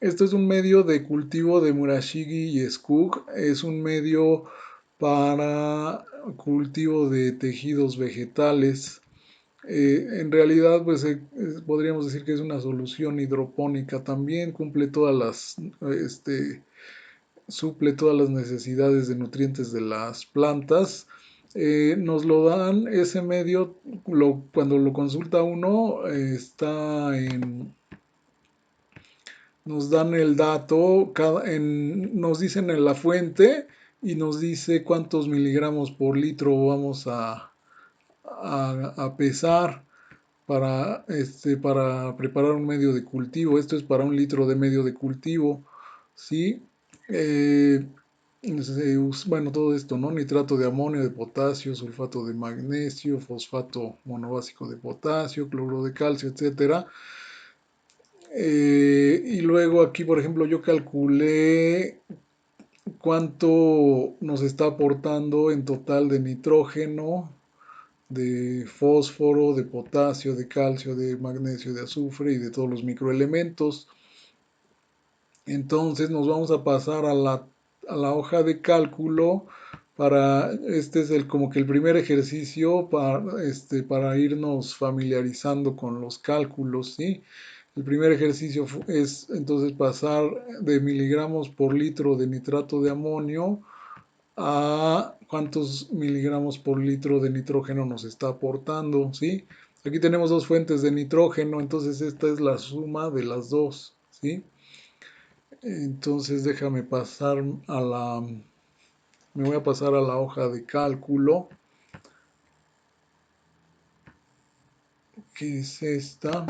Esto es un medio de cultivo de Murashigi y Skug. Es un medio para cultivo de tejidos vegetales. En realidad, pues podríamos decir que es una solución hidropónica también, cumple todas este, suple todas las necesidades de nutrientes de las plantas. Nos lo dan ese medio, cuando lo consulta uno, nos dan el dato, nos dicen en la fuente y nos dice cuántos miligramos por litro vamos a pesar para preparar un medio de cultivo. Esto es para un litro de medio de cultivo, ¿sí? Eh, bueno, todo esto, ¿no? Nitrato de amonio, de potasio, sulfato de magnesio, fosfato monobásico de potasio, cloruro de calcio, etcétera. Y luego aquí, por ejemplo, yo calculé cuánto nos está aportando en total de nitrógeno, de fósforo, de potasio, de calcio, de magnesio, de azufre y de todos los microelementos. Entonces nos vamos a pasar a la hoja de cálculo este es como que el primer ejercicio para irnos familiarizando con los cálculos, ¿sí? El primer ejercicio es entonces pasar de miligramos por litro de nitrato de amonio a cuántos miligramos por litro de nitrógeno nos está aportando, ¿sí? Aquí tenemos dos fuentes de nitrógeno, entonces esta es la suma de las dos, ¿sí? Entonces déjame pasar me voy a pasar a la hoja de cálculo, que es esta.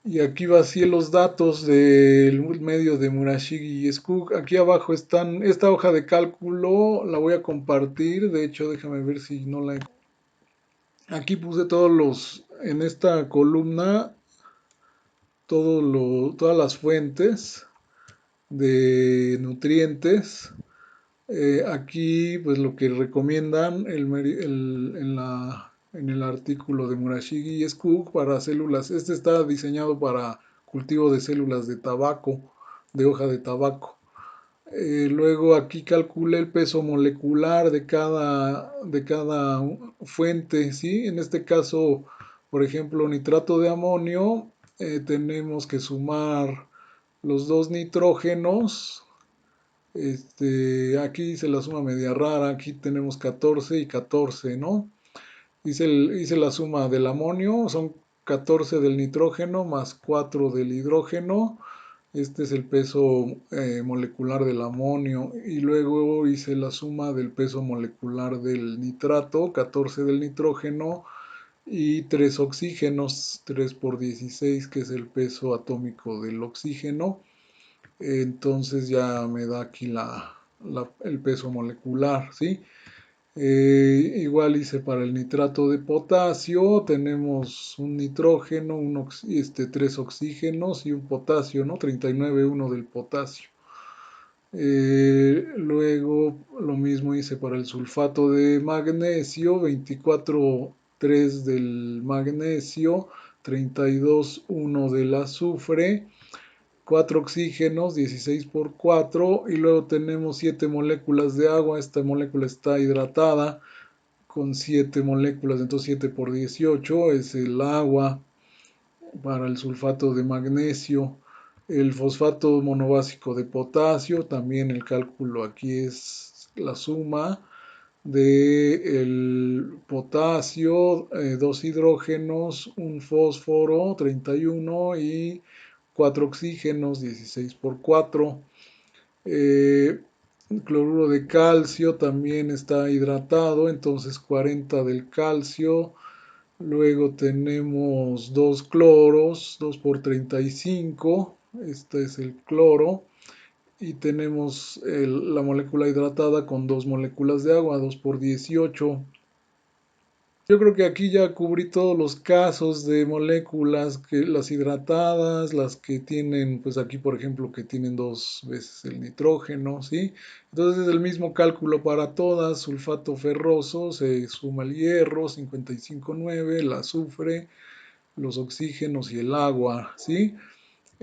Y aquí vacié los datos del medio de Murashigi y Skug. Aquí abajo están, esta hoja de cálculo la voy a compartir. De hecho, déjame ver si no la... Aquí puse en esta columna, todas las fuentes de nutrientes. Aquí, pues lo que recomiendan en el artículo de Murashigi y Skug para células. Este está diseñado para cultivo de células de tabaco, de hoja de tabaco. Luego aquí calcula el peso molecular de cada fuente, ¿sí? En este caso, por ejemplo, nitrato de amonio, tenemos que sumar los dos nitrógenos. Aquí dice la suma media rara, aquí tenemos 14 y 14, ¿no? Hice la suma del amonio, son 14 del nitrógeno más 4 del hidrógeno. Este es el peso molecular del amonio. Y luego hice la suma del peso molecular del nitrato, 14 del nitrógeno y 3 oxígenos, 3 por 16, que es el peso atómico del oxígeno. Entonces ya me da aquí el peso molecular, ¿sí? Igual hice para el nitrato de potasio, tenemos un nitrógeno, tres oxígenos y un potasio, ¿no? 39,1 del potasio. Luego lo mismo hice para el sulfato de magnesio, 24,3 del magnesio, 32,1 del azufre, 4 oxígenos, 16 por 4, y luego tenemos 7 moléculas de agua. Esta molécula está hidratada con 7 moléculas, entonces 7 por 18 es el agua para el sulfato de magnesio. El fosfato monobásico de potasio, también el cálculo aquí es la suma de el potasio, dos hidrógenos, un fósforo, 31 y 4 oxígenos, 16 por 4. Cloruro de calcio también está hidratado, entonces 40 del calcio. Luego tenemos dos cloros, 2 por 35. Este es el cloro. Y tenemos la molécula hidratada con dos moléculas de agua, 2 por 18. Yo creo que aquí ya cubrí todos los casos de moléculas, que las hidratadas, las que tienen, pues aquí por ejemplo que tienen dos veces el nitrógeno, ¿sí? Entonces es el mismo cálculo para todas, sulfato ferroso, se suma el hierro, 55,9, el azufre, los oxígenos y el agua, ¿sí?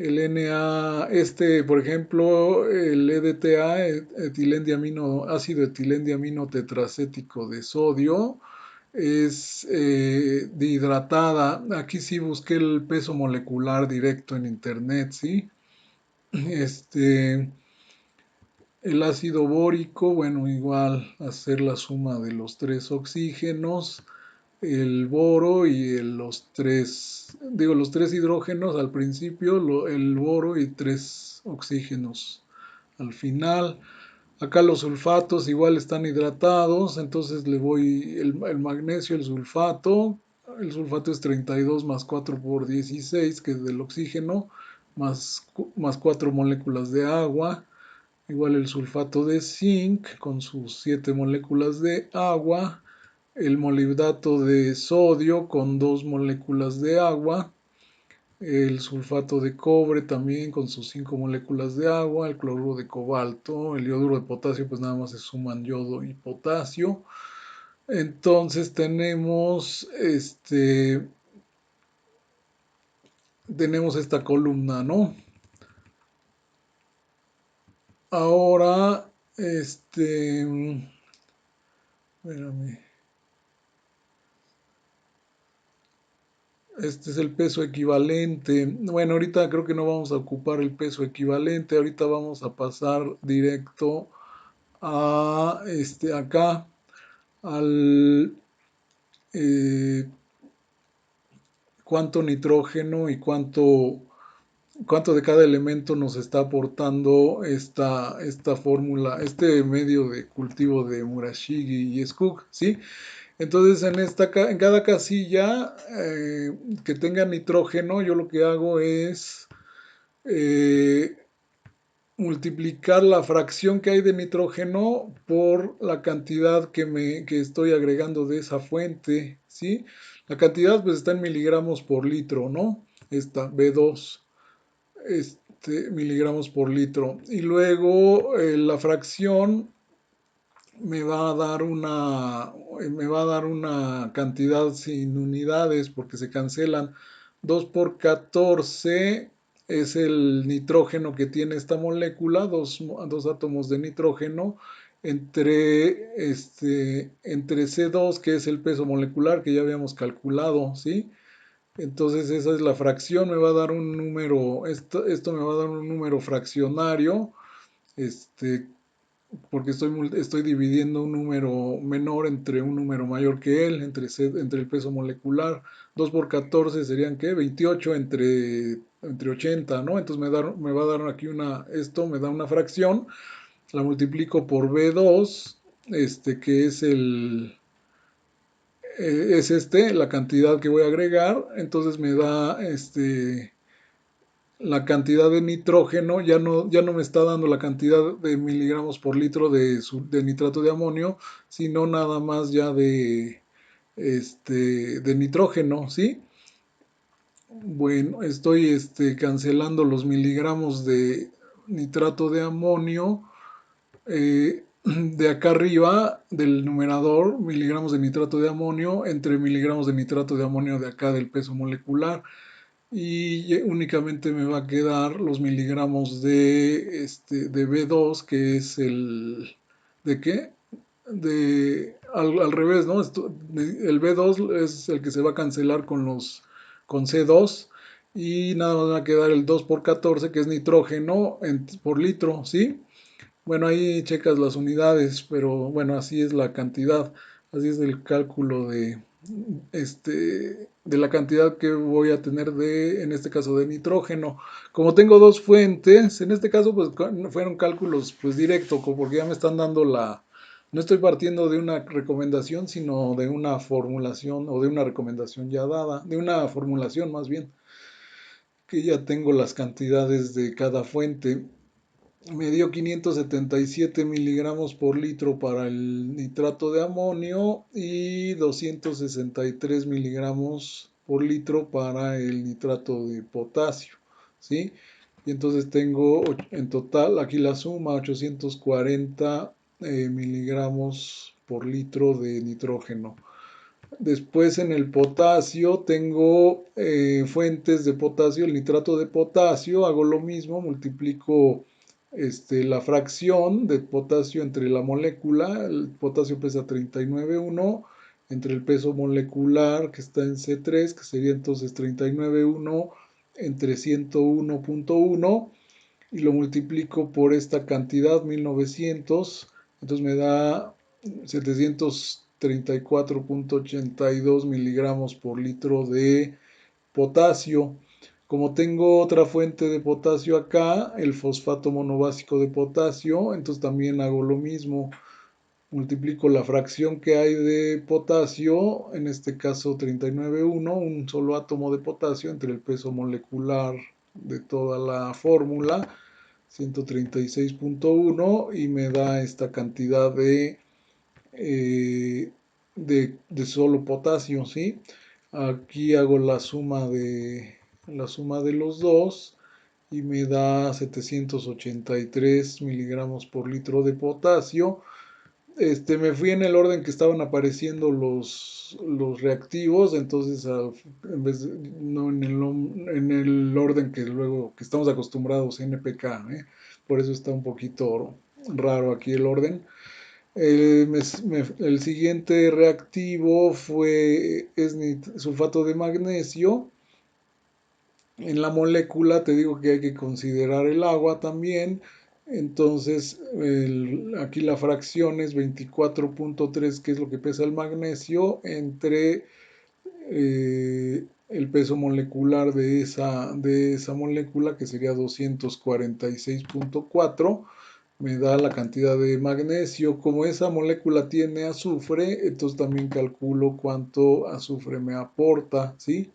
El NA, por ejemplo, el EDTA, ácido etilendiamino tetracético de sodio, es dihidratada. Aquí sí busqué el peso molecular directo en internet, ¿sí? Este, el ácido bórico, bueno, igual hacer la suma de los tres oxígenos, el boro y los tres hidrógenos al principio, el boro y tres oxígenos al final. Acá los sulfatos igual están hidratados, entonces le voy el magnesio, el sulfato es 32 más 4 por 16, que es del oxígeno, más 4 moléculas de agua, igual el sulfato de zinc con sus 7 moléculas de agua, el molibdato de sodio con 2 moléculas de agua, el sulfato de cobre también con sus 5 moléculas de agua, el cloruro de cobalto, el yoduro de potasio, pues nada más se suman yodo y potasio. Entonces tenemos esta columna, ¿no? Ahora, espérame. Este es el peso equivalente. Bueno, ahorita creo que no vamos a ocupar el peso equivalente. Ahorita vamos a pasar directo a acá al eh, cuánto nitrógeno y cuánto de cada elemento nos está aportando esta fórmula, este medio de cultivo de Murashige y Skug, ¿sí? Entonces en cada casilla que tenga nitrógeno, yo lo que hago es eh, multiplicar la fracción que hay de nitrógeno por la cantidad que estoy agregando de esa fuente, ¿sí? La cantidad pues está en miligramos por litro, ¿no? Esta B2, miligramos por litro. Y luego la fracción me va a dar una cantidad sin unidades porque se cancelan. 2 por 14 es el nitrógeno que tiene esta molécula, dos átomos de nitrógeno, entre C2, que es el peso molecular que ya habíamos calculado, ¿sí? Entonces esa es la fracción, me va a dar un número, esto me va a dar un número fraccionario, este, porque estoy dividiendo un número menor entre un número mayor que él, entre el peso molecular. 2 por 14 serían, ¿qué? 28 entre 80, ¿no? Entonces me va a dar aquí esto me da una fracción, la multiplico por B2, que es la cantidad que voy a agregar, entonces me da la cantidad de nitrógeno, ya no me está dando la cantidad de miligramos por litro de nitrato de amonio, sino nada más ya de nitrógeno, ¿sí? Bueno, estoy cancelando los miligramos de nitrato de amonio de acá arriba del numerador, miligramos de nitrato de amonio entre miligramos de nitrato de amonio de acá del peso molecular y únicamente me va a quedar los miligramos de B2, que es ¿de qué? Al revés, ¿no? El B2 es el que se va a cancelar con C2 y nada más va a quedar el 2 por 14, que es nitrógeno por litro, ¿sí? Bueno, ahí checas las unidades, pero bueno, así es la cantidad, así es el cálculo de la cantidad que voy a tener en este caso, de nitrógeno. Como tengo dos fuentes, en este caso, pues fueron cálculos, pues directo, porque ya me están dando no estoy partiendo de una recomendación, sino de una formulación o de una recomendación ya dada, de una formulación más bien, que ya tengo las cantidades de cada fuente. Me dio 577 miligramos por litro para el nitrato de amonio y 263 miligramos por litro para el nitrato de potasio, ¿sí? Y entonces tengo en total, aquí la suma, 840 miligramos por litro de nitrógeno. Después en el potasio tengo fuentes de potasio, el nitrato de potasio, hago lo mismo, multiplico la fracción de potasio entre la molécula, el potasio pesa 39,1 entre el peso molecular que está en C3, que sería entonces 39,1 entre 101,1 y lo multiplico por esta cantidad, 1900, entonces me da 734,82 miligramos por litro de potasio. Como tengo otra fuente de potasio acá, el fosfato monobásico de potasio, entonces también hago lo mismo. Multiplico la fracción que hay de potasio, en este caso 39,1, un solo átomo de potasio entre el peso molecular de toda la fórmula, 136,1 y me da esta cantidad eh, de solo potasio, ¿sí? Aquí hago la suma de los dos y me da 783 miligramos por litro de potasio. Me fui en el orden que estaban apareciendo los reactivos, entonces en vez no en el orden que luego que estamos acostumbrados, NPK, ¿eh? Por eso está un poquito raro aquí el orden. El siguiente reactivo es sulfato de magnesio. En la molécula te digo que hay que considerar el agua también. Entonces, aquí la fracción es 24,3, que es lo que pesa el magnesio, entre el peso molecular de esa molécula, que sería 246,4. Me da la cantidad de magnesio. Como esa molécula tiene azufre, entonces también calculo cuánto azufre me aporta, ¿sí?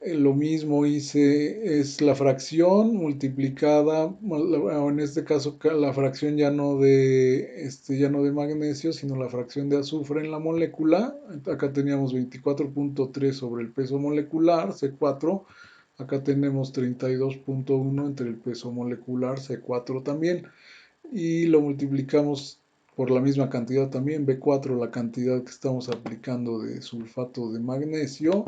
Lo mismo hice, es la fracción multiplicada, en este caso la fracción ya no de magnesio, sino la fracción de azufre en la molécula. Acá teníamos 24,3 sobre el peso molecular, C4. Acá tenemos 32,1 entre el peso molecular, C4 también. Y lo multiplicamos por la misma cantidad también, B4, la cantidad que estamos aplicando de sulfato de magnesio.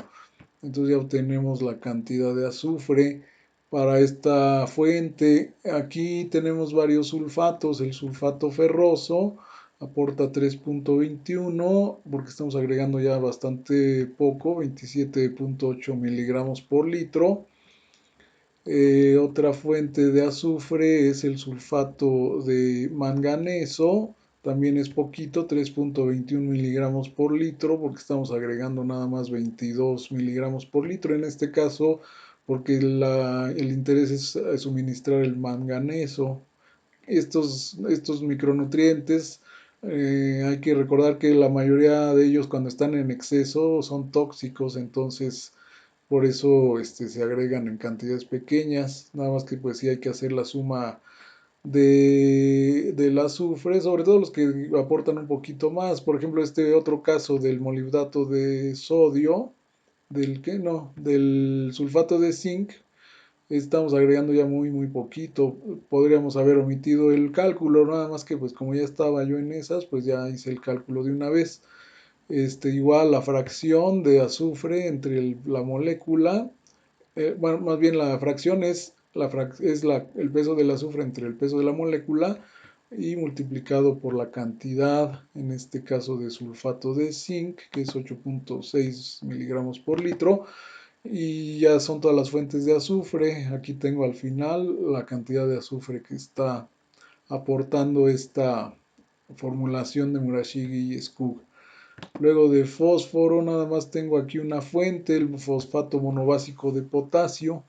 Entonces ya obtenemos la cantidad de azufre para esta fuente. Aquí tenemos varios sulfatos. El sulfato ferroso aporta 3,21 porque estamos agregando ya bastante poco, 27,8 miligramos por litro. Otra fuente de azufre es el sulfato de manganeso. También es poquito, 3,21 miligramos por litro, porque estamos agregando nada más 22 miligramos por litro en este caso, porque el interés es suministrar el manganeso. Estos micronutrientes, hay que recordar que la mayoría de ellos cuando están en exceso son tóxicos, entonces por eso se agregan en cantidades pequeñas, nada más que pues sí hay que hacer la suma del azufre, sobre todo los que aportan un poquito más. Por ejemplo, este otro caso del molibdato de sodio, del sulfato de zinc, estamos agregando ya muy poquito. Podríamos haber omitido el cálculo, nada más que pues como ya estaba yo en esas, pues ya hice el cálculo de una vez. Igual la fracción de azufre entre la molécula, bueno, más bien la fracción el peso del azufre entre el peso de la molécula y multiplicado por la cantidad, en este caso de sulfato de zinc, que es 8,6 miligramos por litro. Y ya son todas las fuentes de azufre. Aquí tengo al final la cantidad de azufre que está aportando esta formulación de Murashige y Skug. Luego de fósforo, nada más tengo aquí una fuente, el fosfato monobásico de potasio.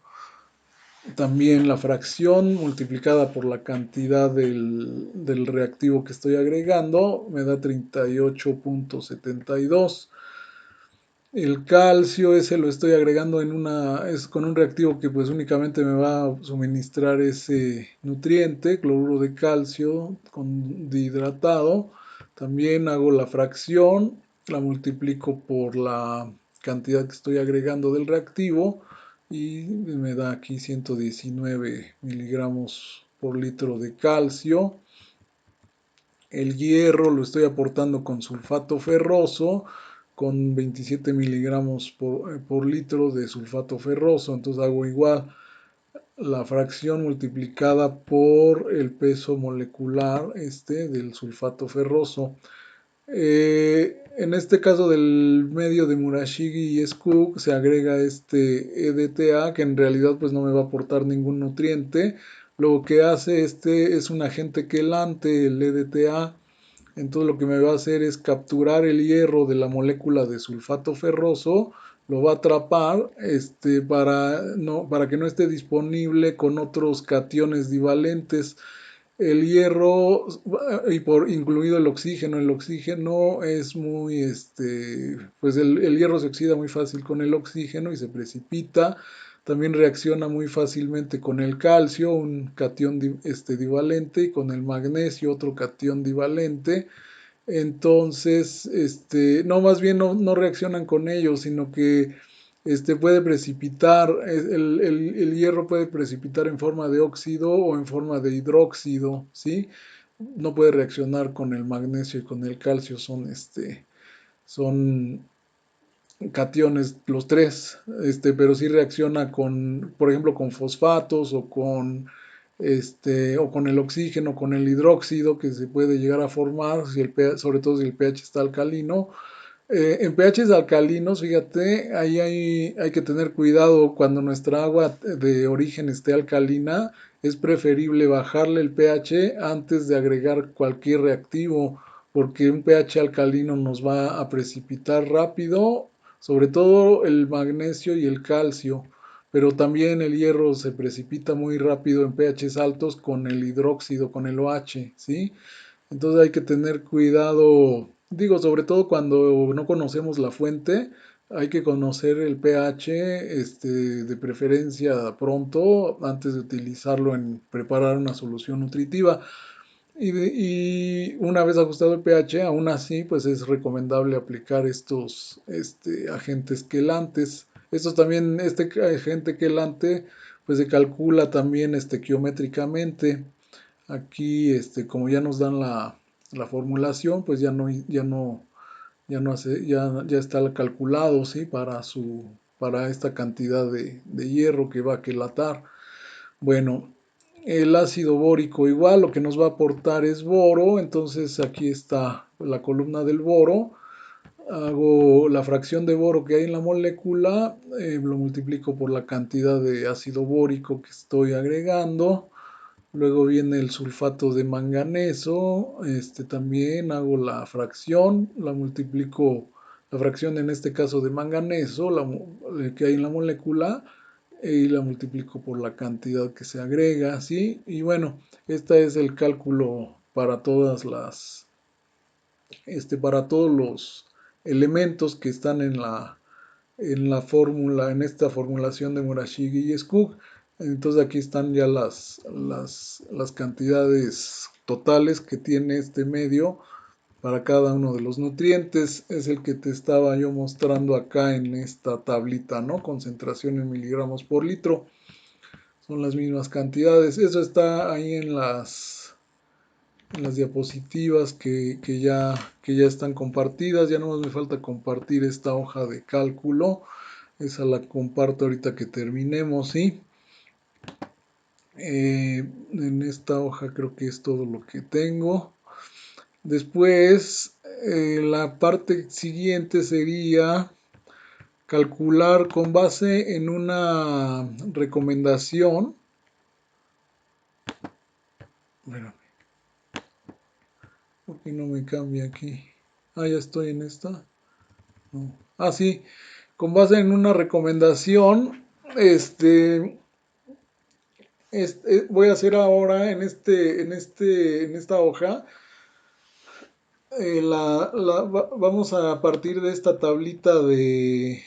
También la fracción multiplicada por la cantidad del reactivo que estoy agregando me da 38,72. El calcio ese lo estoy agregando es con un reactivo que pues únicamente me va a suministrar ese nutriente, cloruro de calcio con dihidratado. También hago la fracción, la multiplico por la cantidad que estoy agregando del reactivo y me da aquí 119 miligramos por litro de calcio. El hierro lo estoy aportando con sulfato ferroso, con 27 miligramos por litro de sulfato ferroso. Entonces hago igual la fracción multiplicada por el peso molecular del sulfato ferroso. En este caso del medio de Murashige y Skug se agrega este EDTA que en realidad pues no me va a aportar ningún nutriente. Lo que hace es un agente quelante, el EDTA. Entonces lo que me va a hacer es capturar el hierro de la molécula de sulfato ferroso, lo va a atrapar para que no esté disponible con otros cationes divalentes. El hierro incluido el oxígeno es muy, pues el hierro se oxida muy fácil con el oxígeno y se precipita. También reacciona muy fácilmente con el calcio, un catión divalente, y con el magnesio, otro catión divalente. Entonces, no, más bien no reaccionan con ellos, sino que puede precipitar, el hierro puede precipitar en forma de óxido o en forma de hidróxido, ¿sí? No puede reaccionar con el magnesio y con el calcio, son cationes los tres, pero sí reacciona con, por ejemplo, con fosfatos o con el oxígeno, con el hidróxido que se puede llegar a formar, sobre todo si el pH está alcalino. En pHs alcalinos, fíjate, ahí hay que tener cuidado cuando nuestra agua de origen esté alcalina, es preferible bajarle el pH antes de agregar cualquier reactivo, porque un pH alcalino nos va a precipitar rápido, sobre todo el magnesio y el calcio, pero también el hierro se precipita muy rápido en pHs altos con el hidróxido, con el OH, ¿sí? Entonces hay que tener cuidado, digo, sobre todo cuando no conocemos la fuente, hay que conocer el pH, de preferencia pronto, antes de utilizarlo en preparar una solución nutritiva. Y una vez ajustado el pH, aún así, pues es recomendable aplicar estos agentes quelantes. Estos también, este agente quelante, pues se calcula también geométricamente. Aquí, como ya nos dan la formulación, pues ya está calculado, ¿sí? Para esta cantidad de hierro que va a quelatar. Bueno, el ácido bórico igual, lo que nos va a aportar es boro, entonces aquí está la columna del boro. Hago la fracción de boro que hay en la molécula, lo multiplico por la cantidad de ácido bórico que estoy agregando. Luego viene el sulfato de manganeso, también hago la fracción, la multiplico, la fracción en este caso de manganeso, que hay en la molécula, y la multiplico por la cantidad que se agrega, ¿sí? Y bueno, este es el cálculo para todos los elementos que están en la fórmula, en esta formulación de Murashige y Skug. Entonces aquí están ya las cantidades totales que tiene este medio para cada uno de los nutrientes. Es el que te estaba yo mostrando acá en esta tablita, ¿no? Concentración en miligramos por litro. Son las mismas cantidades. Eso está ahí en las diapositivas que ya están compartidas. Ya no más me falta compartir esta hoja de cálculo. Esa la comparto ahorita que terminemos, ¿sí? En esta hoja creo que es todo lo que tengo. Después, la parte siguiente sería calcular con base en una recomendación. Bueno, ¿por qué no me cambia aquí? Ah, ya estoy en esta. No. Ah, sí, con base en una recomendación, voy a hacer ahora en esta hoja, vamos a partir de esta tablita del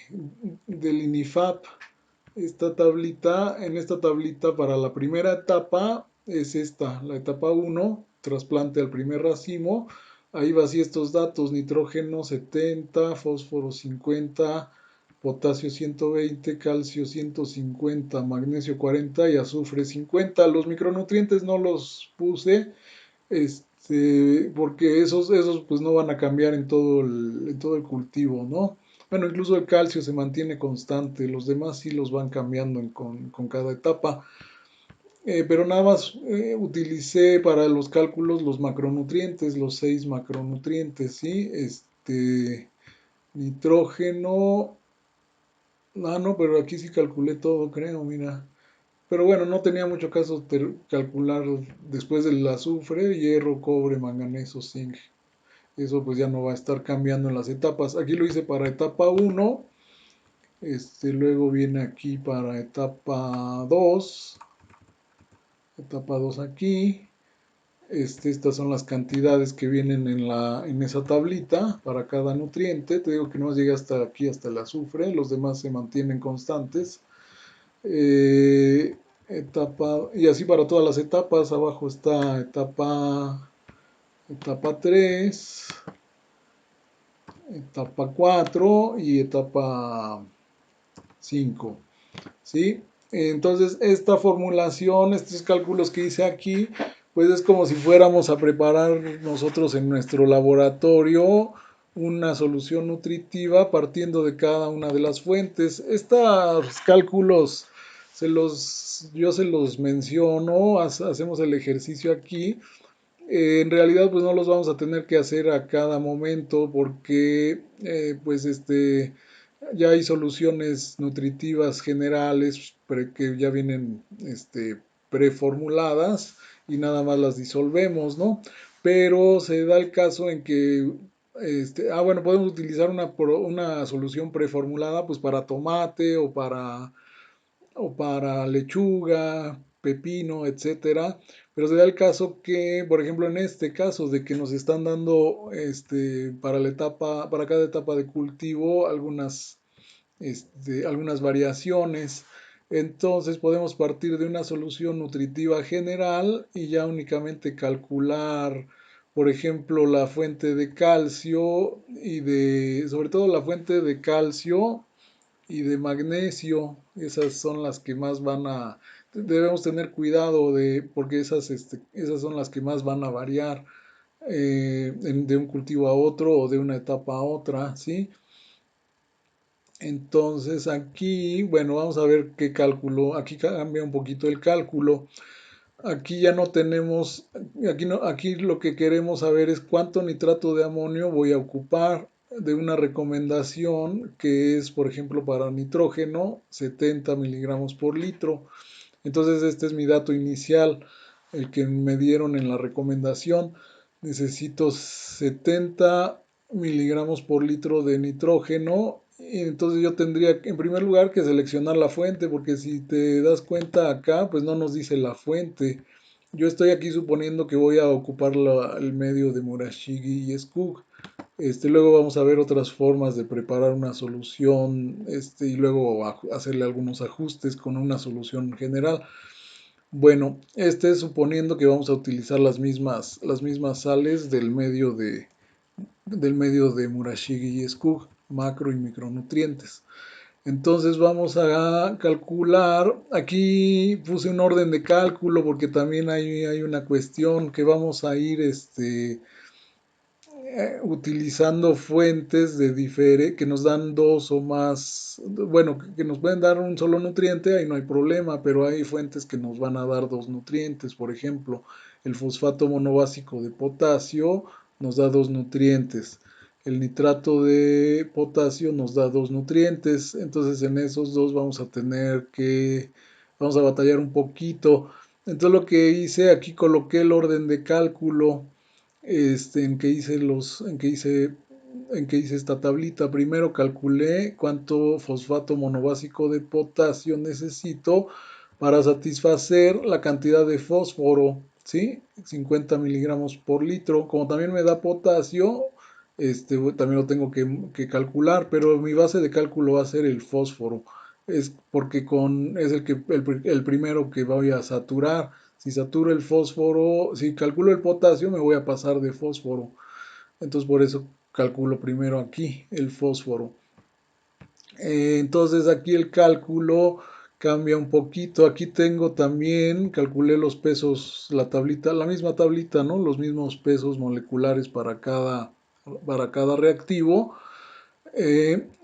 INIFAP. En esta tablita para la primera etapa es la etapa 1, trasplante al primer racimo. Ahí vacío estos datos: nitrógeno 70, fósforo 50, potasio 120, calcio 150, magnesio 40 y azufre 50. Los micronutrientes no los puse, porque esos pues no van a cambiar en todo el cultivo, ¿no? Bueno, incluso el calcio se mantiene constante, los demás sí los van cambiando con cada etapa. Pero nada más utilicé para los cálculos los macronutrientes, los 6 macronutrientes, ¿sí? Nitrógeno, no, pero aquí sí calculé todo, creo, mira. Pero bueno, no tenía mucho caso calcular después del azufre, hierro, cobre, manganeso, zinc. Eso pues ya no va a estar cambiando en las etapas. Aquí lo hice para etapa uno, luego viene aquí para etapa 2 aquí. Estas son las cantidades que vienen en esa tablita para cada nutriente. Te digo que no llegué hasta aquí, hasta el azufre, los demás se mantienen constantes. Eh, y así para todas las etapas. Abajo está etapa 3, etapa 4 y etapa 5. ¿Sí? Entonces, esta formulación, estos cálculos que hice aquí, pues es como si fuéramos a preparar nosotros en nuestro laboratorio una solución nutritiva partiendo de cada una de las fuentes. Estos cálculos yo se los menciono, hacemos el ejercicio aquí. En realidad, pues no los vamos a tener que hacer a cada momento porque, pues ya hay soluciones nutritivas generales que ya vienen preformuladas y nada más las disolvemos, ¿no? Pero se da el caso en que, bueno, podemos utilizar una solución preformulada pues para tomate o para lechuga, pepino, etcétera. Pero se da el caso que, por ejemplo, en este caso de que nos están dando para cada etapa de cultivo algunas variaciones. Entonces podemos partir de una solución nutritiva general y ya únicamente calcular, por ejemplo, la fuente de calcio sobre todo la fuente de calcio y de magnesio. Esas son las que más debemos tener cuidado porque esas son las que más van a variar de un cultivo a otro o de una etapa a otra, ¿sí? Entonces aquí, bueno, vamos a ver qué cálculo. Aquí cambia un poquito el cálculo. Aquí ya no tenemos, aquí lo que queremos saber es cuánto nitrato de amonio voy a ocupar de una recomendación que es, por ejemplo, para nitrógeno, 70 miligramos por litro. Entonces este es mi dato inicial, el que me dieron en la recomendación. Necesito 70 miligramos por litro de nitrógeno. Y entonces yo tendría en primer lugar que seleccionar la fuente, porque si te das cuenta acá, pues no nos dice la fuente. Yo estoy aquí suponiendo que voy a ocupar el medio de Murashigi y Skug. Luego vamos a ver otras formas de preparar una solución, y luego hacerle algunos ajustes con una solución general. Bueno, es suponiendo que vamos a utilizar las mismas sales del medio de Murashigi y Skug, macro y micronutrientes. Entonces vamos a calcular, aquí puse un orden de cálculo porque también hay una cuestión que vamos a ir utilizando fuentes que nos dan dos o más, bueno, que nos pueden dar un solo nutriente, ahí no hay problema, pero hay fuentes que nos van a dar dos nutrientes. Por ejemplo, el fosfato monobásico de potasio nos da dos nutrientes. El nitrato de potasio nos da dos nutrientes. Entonces en esos dos vamos a batallar un poquito. Entonces lo que hice, aquí coloqué el orden de cálculo en que hice esta tablita. Primero calculé cuánto fosfato monobásico de potasio necesito para satisfacer la cantidad de fósforo, ¿sí? 50 miligramos por litro. Como también me da potasio, también lo tengo que calcular, pero mi base de cálculo va a ser el fósforo. Es porque es el primero que voy a saturar. Si saturo el fósforo, si calculo el potasio, me voy a pasar de fósforo. Entonces por eso calculo primero aquí el fósforo. Entonces aquí el cálculo cambia un poquito. Aquí tengo también, calculé los pesos, la tablita, la misma tablita, ¿no? Los mismos pesos moleculares para cada reactivo.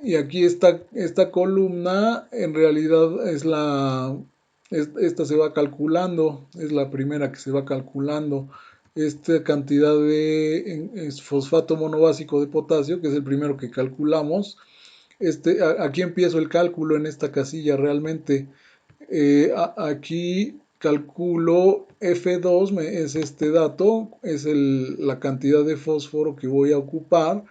Y aquí esta columna en realidad esta se va calculando, es la primera que se va calculando. Esta cantidad es fosfato monobásico de potasio, que es el primero que calculamos. Aquí empiezo el cálculo en esta casilla realmente. Aquí calculo F2, es este dato, es la cantidad de fósforo que voy a ocupar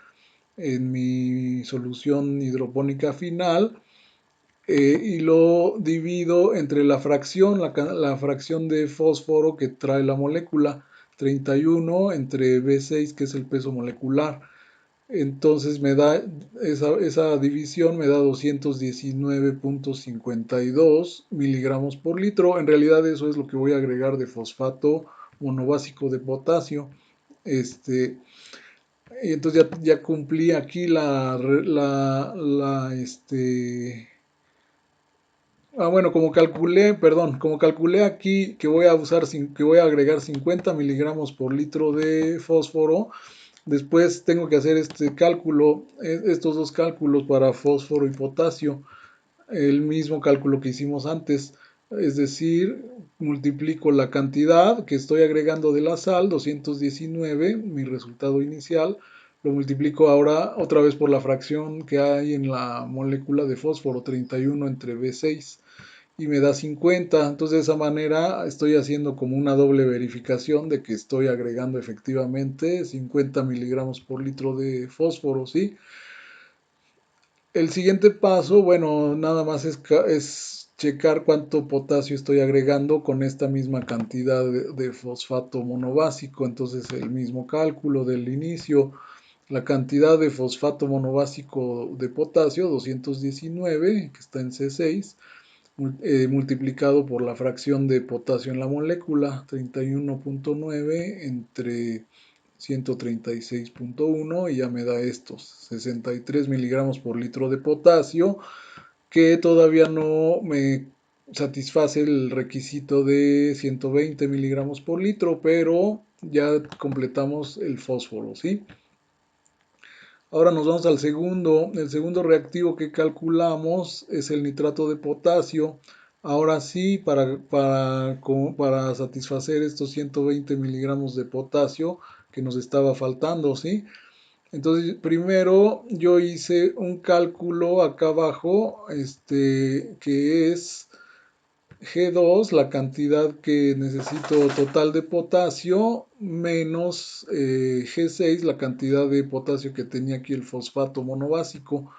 en mi solución hidropónica final, y lo divido entre la fracción de fósforo que trae la molécula, 31 entre B6, que es el peso molecular. Entonces me da esa división me da 219.52 miligramos por litro. En realidad eso es lo que voy a agregar de fosfato monobásico de potasio. Y entonces ya cumplí aquí bueno, como calculé aquí que que voy a agregar 50 miligramos por litro de fósforo. Después tengo que hacer estos dos cálculos para fósforo y potasio, el mismo cálculo que hicimos antes, es decir, multiplico la cantidad que estoy agregando de la sal, 219, mi resultado inicial, lo multiplico ahora otra vez por la fracción que hay en la molécula de fósforo, 31 entre B6, y me da 50. Entonces de esa manera estoy haciendo como una doble verificación de que estoy agregando efectivamente 50 miligramos por litro de fósforo, ¿sí? El siguiente paso, bueno, nada más es checar cuánto potasio estoy agregando con esta misma cantidad de fosfato monobásico. Entonces el mismo cálculo del inicio, la cantidad de fosfato monobásico de potasio, 219, que está en C6, multiplicado por la fracción de potasio en la molécula, 31.9 entre 136.1, y ya me da estos 63 miligramos por litro de potasio, que todavía no me satisface el requisito de 120 miligramos por litro, pero ya completamos el fósforo, ¿sí? Ahora nos vamos al segundo. El segundo reactivo que calculamos es el nitrato de potasio. Ahora sí, para satisfacer estos 120 miligramos de potasio que nos estaba faltando, ¿sí? Entonces, primero yo hice un cálculo acá abajo, que es G2, la cantidad que necesito total de potasio, menos G6, la cantidad de potasio que tenía aquí el fosfato monobásico.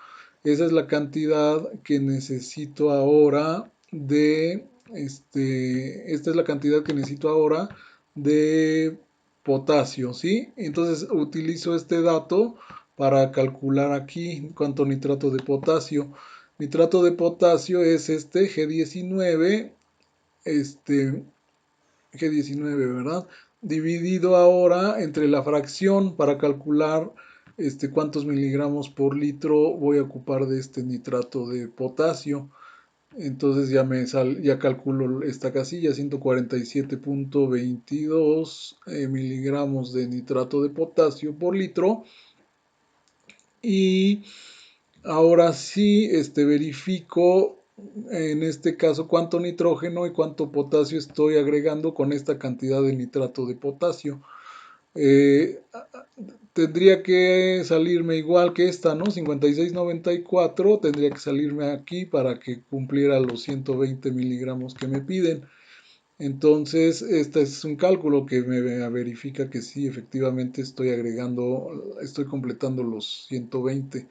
Esa es la cantidad que necesito ahora esta es la cantidad que necesito ahora de potasio, ¿sí? Entonces utilizo este dato para calcular aquí cuánto nitrato de potasio. Nitrato de potasio es este G19, este G19, ¿verdad? Dividido ahora entre la fracción para calcular cuántos miligramos por litro voy a ocupar de este nitrato de potasio. Entonces ya calculo esta casilla, 147.22 miligramos de nitrato de potasio por litro. Y ahora sí, verifico en este caso cuánto nitrógeno y cuánto potasio estoy agregando con esta cantidad de nitrato de potasio. Eh, Tendría que salirme igual que esta, ¿no? 56.94, tendría que salirme aquí para que cumpliera los 120 miligramos que me piden. Entonces, este es un cálculo que me verifica que sí, efectivamente estoy completando los 120.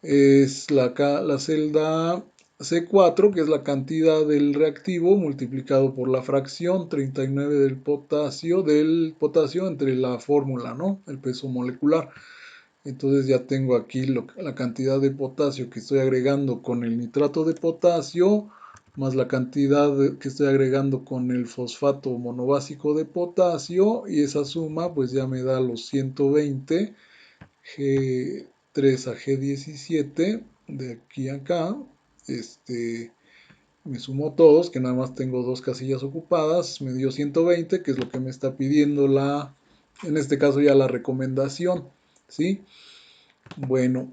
Es la celda C4, que es la cantidad del reactivo multiplicado por la fracción 39 del potasio entre la fórmula, ¿no? El peso molecular. Entonces ya tengo aquí la cantidad de potasio que estoy agregando con el nitrato de potasio, más la cantidad que estoy agregando con el fosfato monobásico de potasio, y esa suma pues ya me da los 120 G3 a G17 de aquí a acá, me sumo todos, que nada más tengo dos casillas ocupadas, me dio 120, que es lo que me está pidiendo en este caso ya la recomendación, ¿sí? Bueno,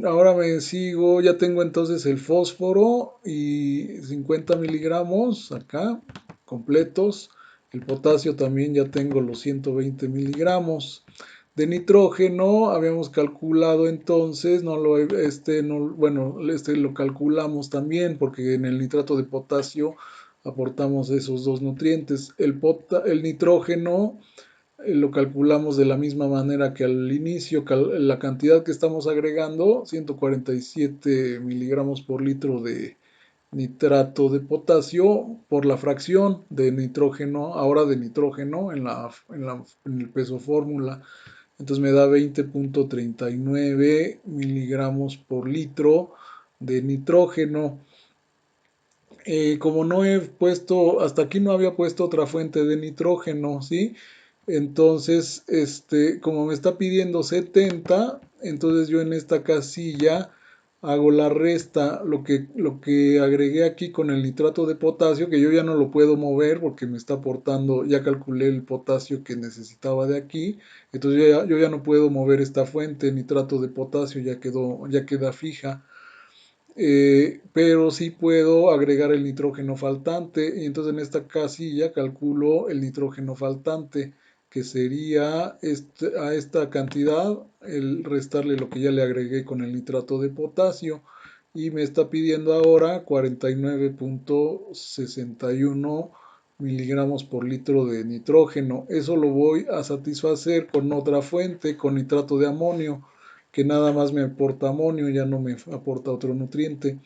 ahora me sigo, ya tengo entonces el fósforo y 50 miligramos acá, completos. El potasio también ya tengo los 120 miligramos. De nitrógeno habíamos calculado entonces, bueno, este lo calculamos también porque en el nitrato de potasio aportamos esos dos nutrientes. El nitrógeno lo calculamos de la misma manera que al inicio, la cantidad que estamos agregando, 147 miligramos por litro de nitrato de potasio por la fracción de nitrógeno, ahora de nitrógeno en el peso fórmula. Entonces me da 20.39 miligramos por litro de nitrógeno. Como no he puesto, hasta aquí no había puesto otra fuente de nitrógeno, ¿sí? Entonces, como me está pidiendo 70, entonces yo en esta casilla hago la resta, lo que agregué aquí con el nitrato de potasio, que yo ya no lo puedo mover porque me está aportando, ya calculé el potasio que necesitaba de aquí, entonces yo ya no puedo mover esta fuente, nitrato de potasio ya queda fija. Pero sí puedo agregar el nitrógeno faltante y entonces en esta casilla calculo el nitrógeno faltante, que sería a esta cantidad el restarle lo que ya le agregué con el nitrato de potasio, y me está pidiendo ahora 49.61 miligramos por litro de nitrógeno. Eso lo voy a satisfacer con otra fuente, con nitrato de amonio, que nada más me aporta amonio, ya no me aporta otro nutriente.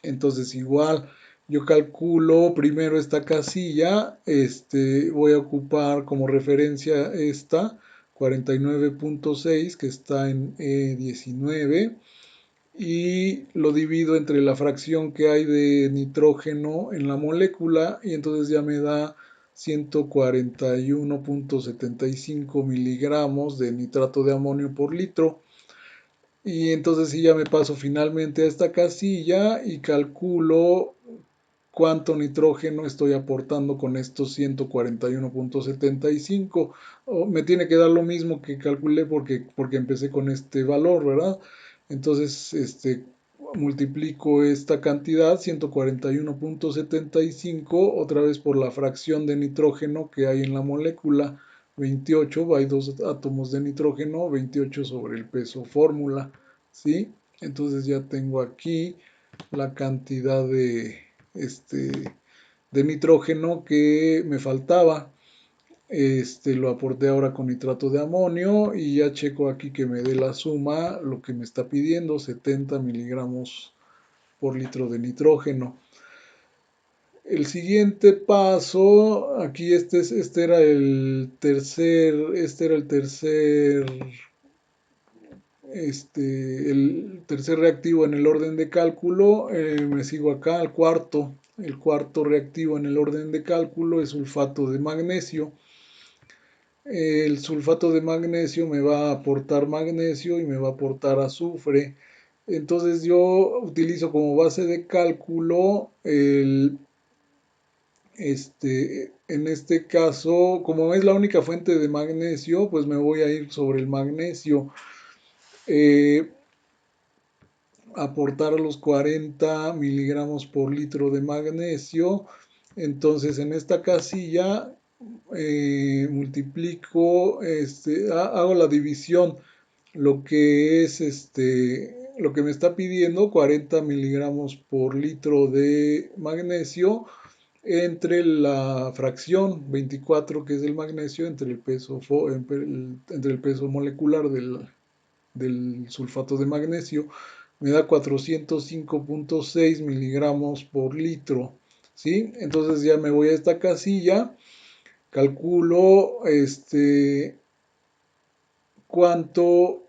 Entonces igual yo calculo primero esta casilla, voy a ocupar como referencia esta 49.6 que está en E19, y lo divido entre la fracción que hay de nitrógeno en la molécula y entonces ya me da 141.75 miligramos de nitrato de amonio por litro. Y entonces sí ya me paso finalmente a esta casilla y calculo cuánto nitrógeno estoy aportando con estos 141.75. Me tiene que dar lo mismo que calculé porque empecé con este valor, ¿verdad? Entonces, multiplico esta cantidad, 141.75, otra vez por la fracción de nitrógeno que hay en la molécula, 28, hay dos átomos de nitrógeno, 28 sobre el peso fórmula, ¿sí? Entonces ya tengo aquí la cantidad este, de nitrógeno que me faltaba. Lo aporté ahora con nitrato de amonio y ya checo aquí que me dé la suma, lo que me está pidiendo, 70 miligramos por litro de nitrógeno. El siguiente paso, aquí este era el tercer reactivo en el orden de cálculo. Me sigo acá al cuarto. El cuarto reactivo en el orden de cálculo es sulfato de magnesio. El sulfato de magnesio me va a aportar magnesio y me va a aportar azufre. Entonces yo utilizo como base de cálculo en este caso, como es la única fuente de magnesio, pues me voy a ir sobre el magnesio. Eh, Aportar los 40 miligramos por litro de magnesio. Entonces en esta casilla multiplico, hago la división, lo que es lo que me está pidiendo, 40 miligramos por litro de magnesio, entre la fracción 24 que es el magnesio, entre el peso molecular del sulfato de magnesio, me da 405.6 miligramos por litro, ¿sí? Entonces ya me voy a esta casilla, calculo cuánto,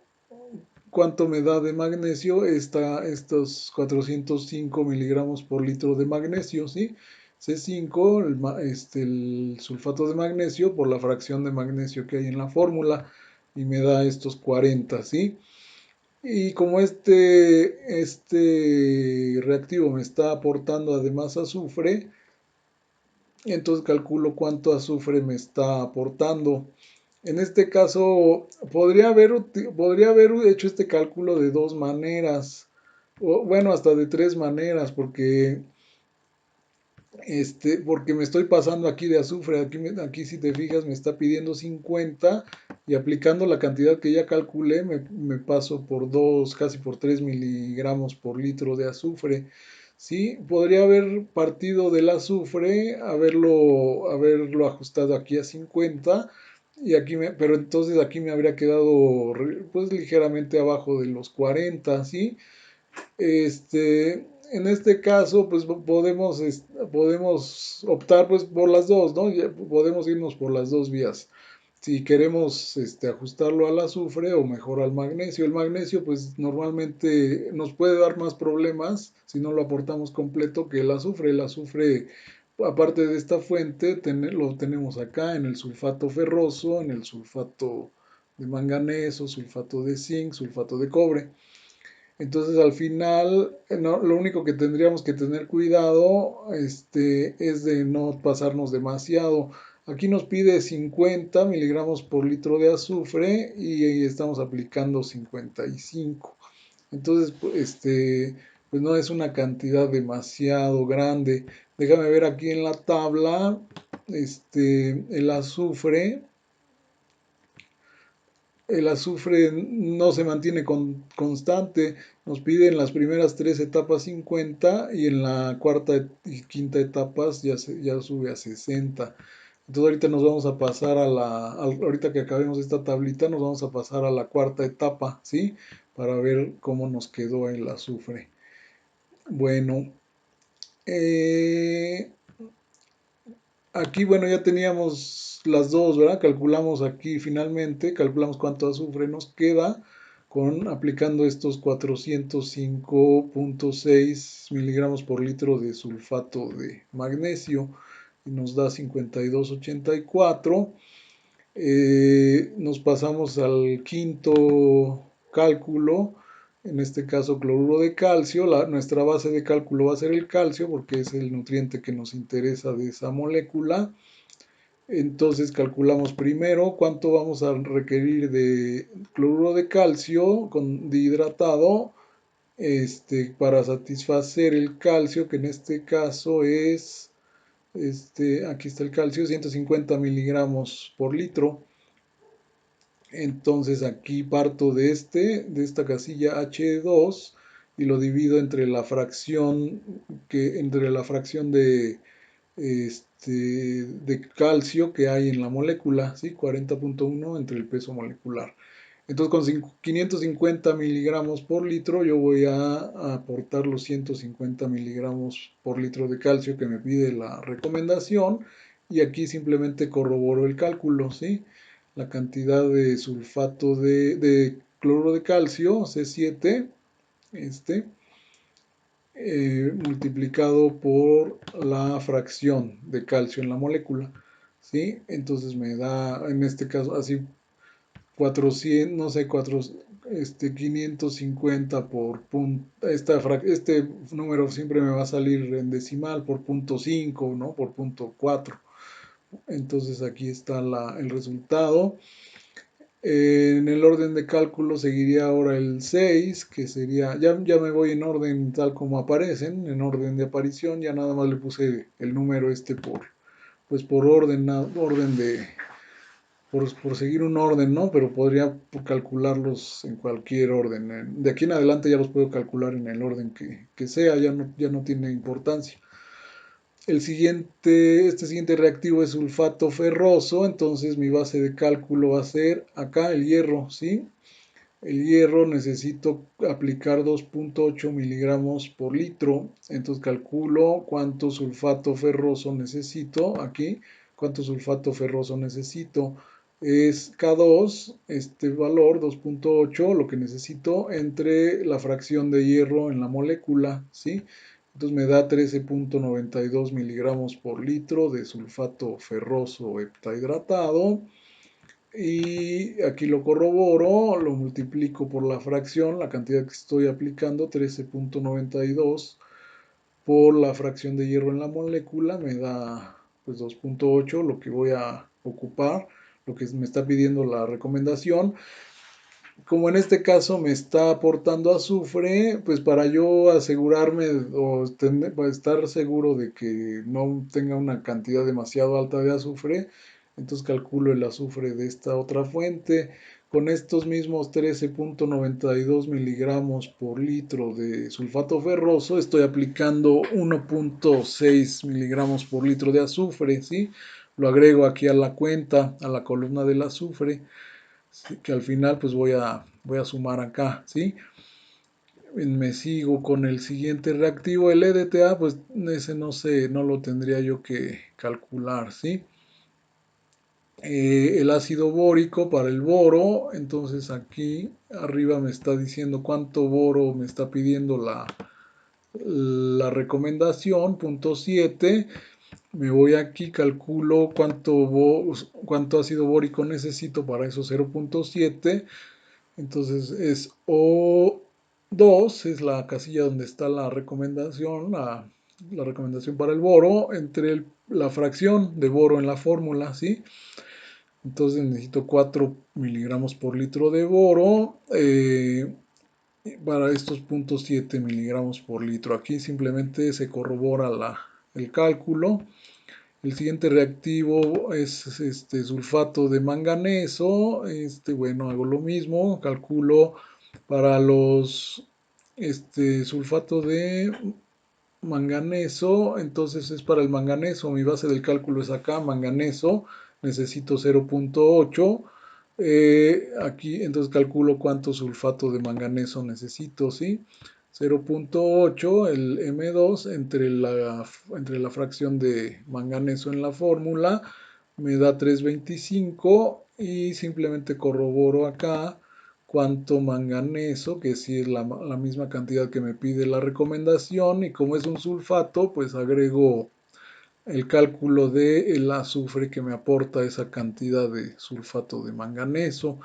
cuánto me da de magnesio estos 405 miligramos por litro de magnesio, ¿sí? C5, el sulfato de magnesio por la fracción de magnesio que hay en la fórmula, y me da estos 40, ¿sí? Y como este reactivo me está aportando además azufre, entonces calculo cuánto azufre me está aportando. En este caso, podría haber hecho este cálculo de dos maneras, o bueno, hasta de tres maneras, porque me estoy pasando aquí de azufre. Aquí si te fijas me está pidiendo 50 y aplicando la cantidad que ya calculé me paso por 2 casi por 3 miligramos por litro de azufre. Sí, podría haber partido del azufre, haberlo ajustado aquí a 50 pero entonces aquí me habría quedado pues ligeramente abajo de los 40, ¿sí? En este caso, pues podemos optar pues por las dos, ¿no? Podemos irnos por las dos vías. Si queremos ajustarlo al azufre o mejor al magnesio. El magnesio, pues normalmente nos puede dar más problemas si no lo aportamos completo que el azufre. El azufre, aparte de esta fuente, lo tenemos acá en el sulfato ferroso, en el sulfato de manganeso, sulfato de zinc, sulfato de cobre. Entonces al final lo único que tendríamos que tener cuidado es de no pasarnos demasiado. Aquí nos pide 50 miligramos por litro de azufre y estamos aplicando 55. Entonces, pues no es una cantidad demasiado grande. Déjame ver aquí en la tabla, el azufre. El azufre no se mantiene constante, nos pide en las primeras tres etapas 50 y en la cuarta y quinta etapas ya sube a 60. Entonces ahorita nos vamos a pasar ahorita que acabemos esta tablita, nos vamos a pasar a la cuarta etapa, ¿sí? Para ver cómo nos quedó el azufre. Bueno, eh, aquí, bueno, ya teníamos las dos, ¿verdad? Calculamos aquí finalmente, calculamos cuánto azufre nos queda aplicando estos 405.6 miligramos por litro de sulfato de magnesio y nos da 52,84. Nos pasamos al quinto cálculo, en este caso cloruro de calcio. Nuestra base de cálculo va a ser el calcio porque es el nutriente que nos interesa de esa molécula. Entonces calculamos primero cuánto vamos a requerir de cloruro de calcio dihidratado para satisfacer el calcio, que en este caso es, aquí está el calcio, 150 miligramos por litro. Entonces aquí parto de esta casilla H2 y lo divido entre la fracción de calcio que hay en la molécula, ¿sí? 40,1 entre el peso molecular. Entonces con 550 miligramos por litro yo voy a aportar los 150 miligramos por litro de calcio que me pide la recomendación y aquí simplemente corroboro el cálculo, ¿sí? La cantidad de sulfato de cloruro de calcio, C7, este, multiplicado por la fracción de calcio en la molécula, ¿sí? Entonces me da, en este caso, así 400, no sé, 550 por punto, este número siempre me va a salir en decimal por punto 5, ¿no? Por punto 4. Entonces aquí está el resultado. En el orden de cálculo seguiría ahora el 6, que sería, ya me voy en orden tal como aparecen, en orden de aparición, ya nada más le puse el número pues por por seguir un orden, ¿no? Pero podría calcularlos en cualquier orden. De aquí en adelante ya los puedo calcular en el orden que sea, ya no tiene importancia. Este siguiente reactivo es sulfato ferroso, entonces mi base de cálculo va a ser acá el hierro, ¿sí? El hierro necesito aplicar 2,8 miligramos por litro, entonces calculo cuánto sulfato ferroso necesito aquí, cuánto sulfato ferroso necesito. Es K2, este valor 2,8, lo que necesito entre la fracción de hierro en la molécula, ¿sí? Entonces me da 13,92 miligramos por litro de sulfato ferroso heptahidratado. y aquí lo corroboro, lo multiplico por la fracción, la cantidad que estoy aplicando, 13.92 por la fracción de hierro en la molécula, me da pues 2.8, lo que voy a ocupar, lo que me está pidiendo la recomendación. Como en este caso me está aportando azufre, pues para yo asegurarme o para estar seguro de que no tenga una cantidad demasiado alta de azufre, entonces calculo el azufre de esta otra fuente. Con estos mismos 13.92 miligramos por litro de sulfato ferroso, estoy aplicando 1.6 miligramos por litro de azufre, ¿sí? Lo agrego aquí a la cuenta, a la columna del azufre, ¿sí? Que al final pues voy a sumar acá, ¿sí? Me sigo con el siguiente reactivo, el EDTA, pues ese no sé, no lo tendría yo que calcular, ¿sí? El ácido bórico para el boro, entonces aquí arriba me está diciendo cuánto boro me está pidiendo la recomendación, punto 7. Me voy aquí, calculo cuánto ácido bórico necesito para esos 0.7. Entonces es O2, es la casilla donde está la recomendación, la recomendación para el boro, entre la fracción de boro en la fórmula, ¿sí? Entonces necesito 4 miligramos por litro de boro para estos 0.7 miligramos por litro. Aquí simplemente se corrobora el cálculo. El siguiente reactivo es este sulfato de manganeso. Bueno, hago lo mismo, calculo para los sulfato de manganeso, entonces es para el manganeso, mi base del cálculo es acá, manganeso, necesito 0.8. Aquí entonces calculo cuánto sulfato de manganeso necesito, ¿sí? 0.8, el M2 entre la fracción de manganeso en la fórmula me da 3.25 y simplemente corroboro acá cuánto manganeso, que sí es la misma cantidad que me pide la recomendación, y como es un sulfato, pues agrego el cálculo del azufre que me aporta esa cantidad de sulfato de manganeso.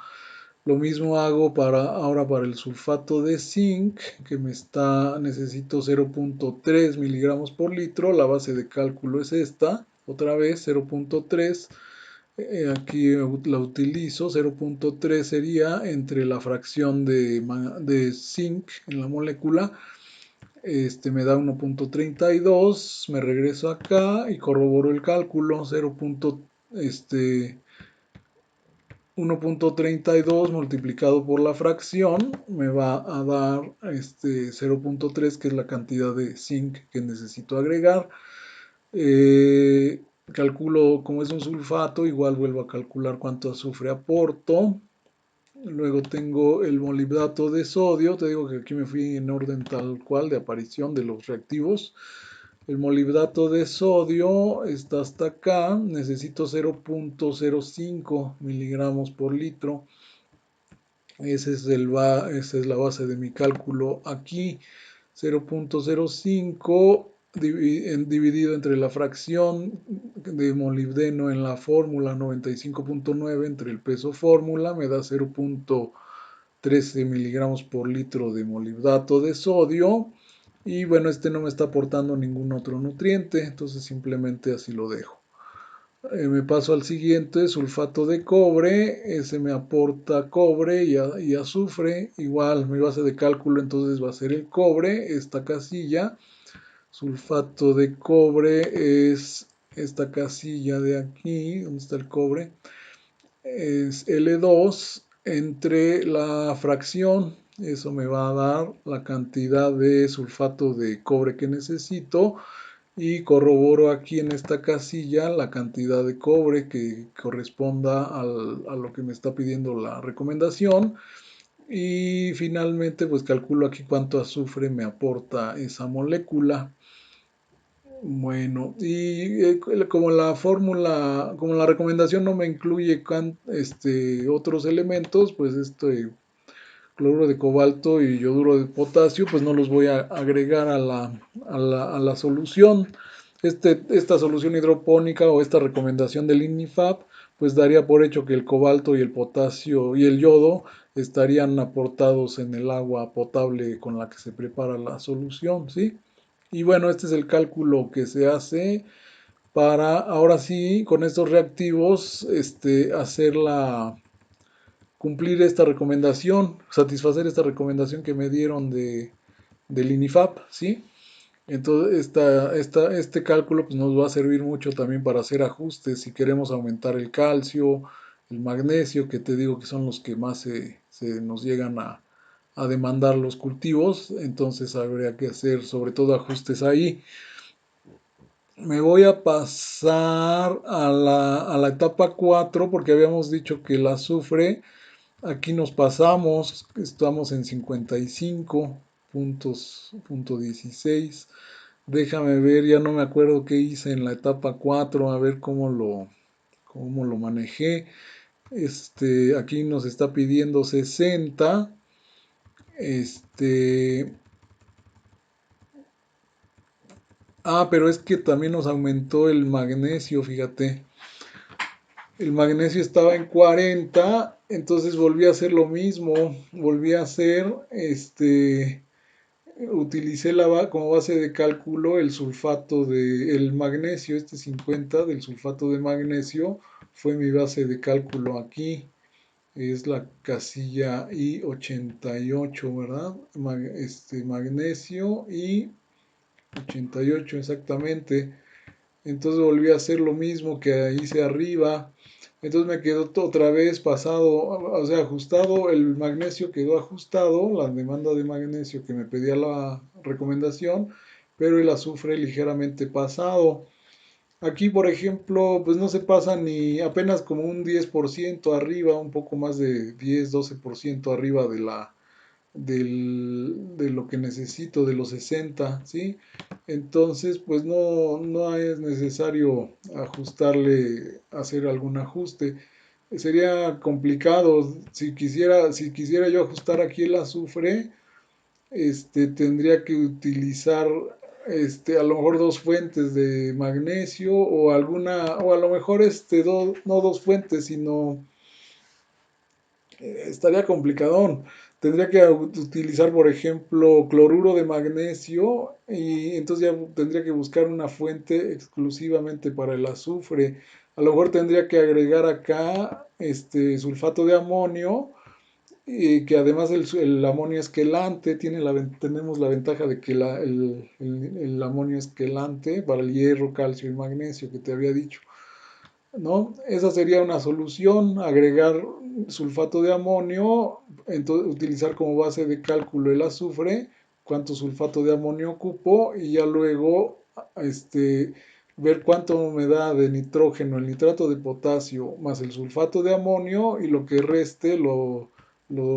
Lo mismo hago ahora para el sulfato de zinc, que necesito 0.3 miligramos por litro. La base de cálculo es esta, otra vez 0.3. Aquí la utilizo, 0.3 sería entre la fracción de zinc en la molécula, me da 1.32, me regreso acá y corroboro el cálculo, 1.32 multiplicado por la fracción me va a dar 0.3, que es la cantidad de zinc que necesito agregar. Calculo, como es un sulfato, igual vuelvo a calcular cuánto azufre aporto. Luego tengo el molibdato de sodio. Te digo que aquí me fui en orden tal cual de aparición de los reactivos. El molibdato de sodio está hasta acá. Necesito 0.05 miligramos por litro. Esa es la base de mi cálculo aquí. 0.05 dividido entre la fracción de molibdeno en la fórmula 95.9 entre el peso fórmula me da 0.13 miligramos por litro de molibdato de sodio. Y bueno, no me está aportando ningún otro nutriente, entonces simplemente así lo dejo. Me paso al siguiente, sulfato de cobre, ese me aporta cobre y azufre, igual mi base de cálculo entonces va a ser el cobre, esta casilla. Sulfato de cobre es esta casilla de aquí, donde está el cobre, es L2 entre la fracción, eso me va a dar la cantidad de sulfato de cobre que necesito, y corroboro aquí en esta casilla la cantidad de cobre que corresponda a lo que me está pidiendo la recomendación, y finalmente pues calculo aquí cuánto azufre me aporta esa molécula. Bueno, y como la fórmula, como la recomendación no me incluye otros elementos, pues cloruro de cobalto y yoduro de potasio, pues no los voy a agregar a la solución. Esta solución hidropónica o esta recomendación del INIFAP, pues daría por hecho que el cobalto y el potasio y el yodo estarían aportados en el agua potable con la que se prepara la solución, ¿sí? Y bueno, este es el cálculo que se hace para ahora sí, con estos reactivos, hacer cumplir esta recomendación, satisfacer esta recomendación que me dieron del INIFAP, ¿sí? Entonces, este cálculo pues, nos va a servir mucho también para hacer ajustes si queremos aumentar el calcio, el magnesio, que te digo que son los que más se nos llegan a demandar los cultivos. Entonces, habría que hacer sobre todo ajustes ahí. Me voy a pasar a la etapa 4 porque habíamos dicho que el azufre, aquí nos pasamos, estamos en 55 punto 16. Déjame ver, ya no me acuerdo qué hice en la etapa 4, a ver cómo lo manejé. Aquí nos está pidiendo 60. Este, pero es que también nos aumentó el magnesio, fíjate. El magnesio estaba en 40, entonces volví a hacer lo mismo. Volví a hacer, utilicé como base de cálculo el sulfato el magnesio, 50 del sulfato de magnesio fue mi base de cálculo aquí. Es la casilla I88, ¿verdad? Magnesio y 88 exactamente. Entonces volví a hacer lo mismo que hice arriba. Entonces me quedó otra vez pasado, o sea, ajustado, el magnesio quedó ajustado, la demanda de magnesio que me pedía la recomendación, pero el azufre ligeramente pasado. Aquí, por ejemplo, pues no se pasa ni apenas como un 10% arriba, un poco más de 10-12% arriba de lo que necesito, de los 60, ¿sí? Entonces, pues no es necesario hacer algún ajuste. Sería complicado. Si quisiera yo ajustar aquí el azufre, tendría que utilizar, a lo mejor dos fuentes de magnesio o a lo mejor, no dos fuentes, sino estaría complicadón. Tendría que utilizar, por ejemplo, cloruro de magnesio y entonces ya tendría que buscar una fuente exclusivamente para el azufre. A lo mejor tendría que agregar acá sulfato de amonio, que además el amonio es quelante, tenemos la ventaja de que el amonio es quelante para el hierro, calcio y magnesio que te había dicho. ¿No? Esa sería una solución, agregar sulfato de amonio, entonces utilizar como base de cálculo el azufre, cuánto sulfato de amonio ocupo y ya luego ver cuánto me da de nitrógeno, el nitrato de potasio más el sulfato de amonio y lo que reste lo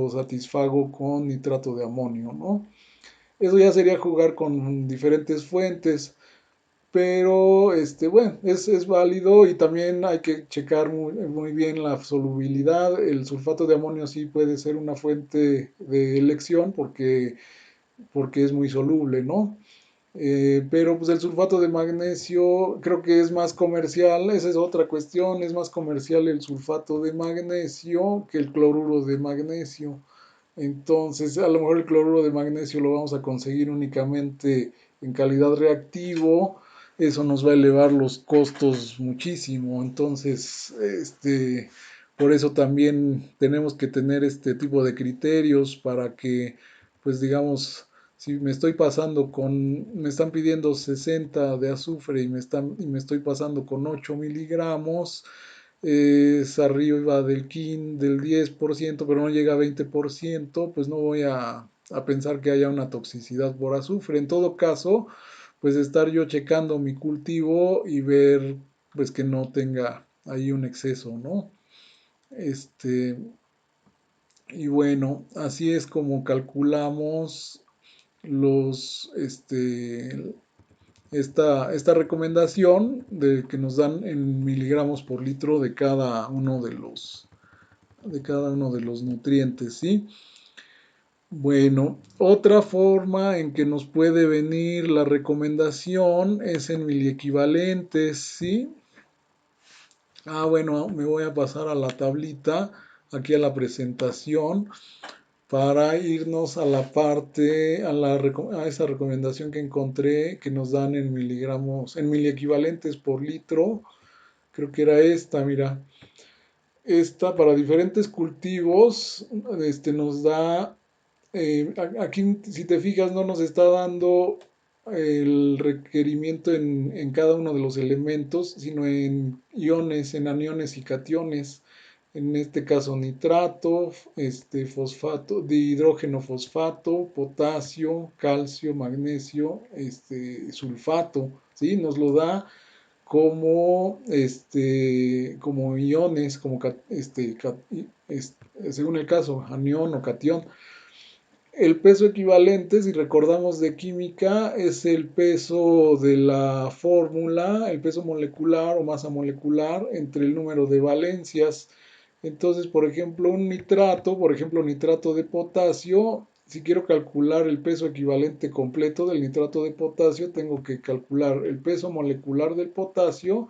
satisfago con nitrato de amonio, ¿no? Eso ya sería jugar con diferentes fuentes. Pero, bueno, es válido y también hay que checar muy bien la solubilidad. El sulfato de amonio sí puede ser una fuente de elección porque es muy soluble, ¿no? Pero pues el sulfato de magnesio creo que es más comercial, esa es otra cuestión, es más comercial el sulfato de magnesio que el cloruro de magnesio. Entonces, a lo mejor el cloruro de magnesio lo vamos a conseguir únicamente en calidad reactivo. Eso nos va a elevar los costos muchísimo. Entonces, por eso también tenemos que tener este tipo de criterios para que, pues digamos, si me están pidiendo 60 de azufre y me estoy pasando con 8 miligramos, es arriba del 10%, pero no llega a 20%, pues no voy a pensar que haya una toxicidad por azufre. En todo caso, pues estar yo checando mi cultivo y ver pues que no tenga ahí un exceso, ¿no? Este, y bueno, así es como calculamos esta recomendación de que nos dan en miligramos por litro de cada uno de los nutrientes, ¿sí? Bueno, otra forma en que nos puede venir la recomendación es en miliequivalentes, ¿sí? Bueno, me voy a pasar a la tablita, aquí a la presentación, para irnos a la parte, a esa recomendación que encontré que nos dan en miligramos, en miliequivalentes por litro. Creo que era esta, mira. Esta para diferentes cultivos, nos da, aquí si te fijas no nos está dando el requerimiento en cada uno de los elementos, sino en iones, en aniones y cationes. En este caso nitrato, fosfato, dihidrógeno fosfato, potasio, calcio, magnesio, sulfato, ¿sí? Nos lo da como iones, según el caso, anión o catión. El peso equivalente, si recordamos de química, es el peso de la fórmula, el peso molecular o masa molecular entre el número de valencias. Entonces, por ejemplo, un nitrato, por ejemplo, nitrato de potasio, si quiero calcular el peso equivalente completo del nitrato de potasio, tengo que calcular el peso molecular del potasio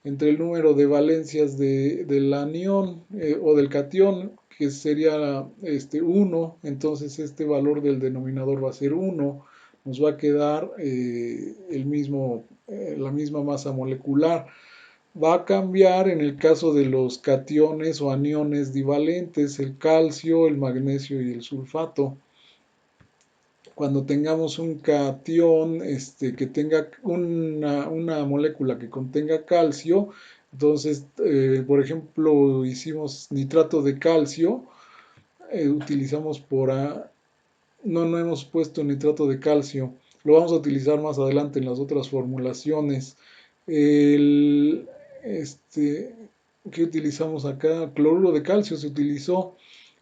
entre el número de valencias del anión o del catión, que sería 1, entonces este valor del denominador va a ser 1, nos va a quedar la misma masa molecular. Va a cambiar en el caso de los cationes o aniones divalentes, el calcio, el magnesio y el sulfato. Cuando tengamos un cation que tenga una molécula que contenga calcio, entonces, por ejemplo, hicimos nitrato de calcio, utilizamos no hemos puesto nitrato de calcio, lo vamos a utilizar más adelante en las otras formulaciones. El, este, ¿Qué utilizamos acá? Cloruro de calcio se utilizó,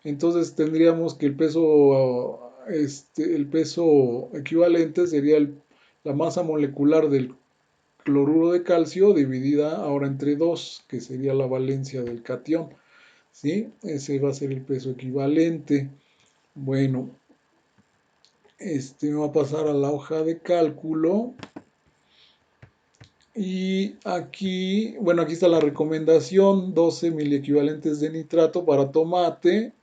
entonces tendríamos que el peso equivalente sería la masa molecular del cloruro de calcio dividida ahora entre 2, que sería la valencia del catión, ¿sí? Ese va a ser el peso equivalente. Bueno, me va a pasar a la hoja de cálculo. Y aquí, bueno, aquí está la recomendación, 12 miliequivalentes de nitrato para tomate,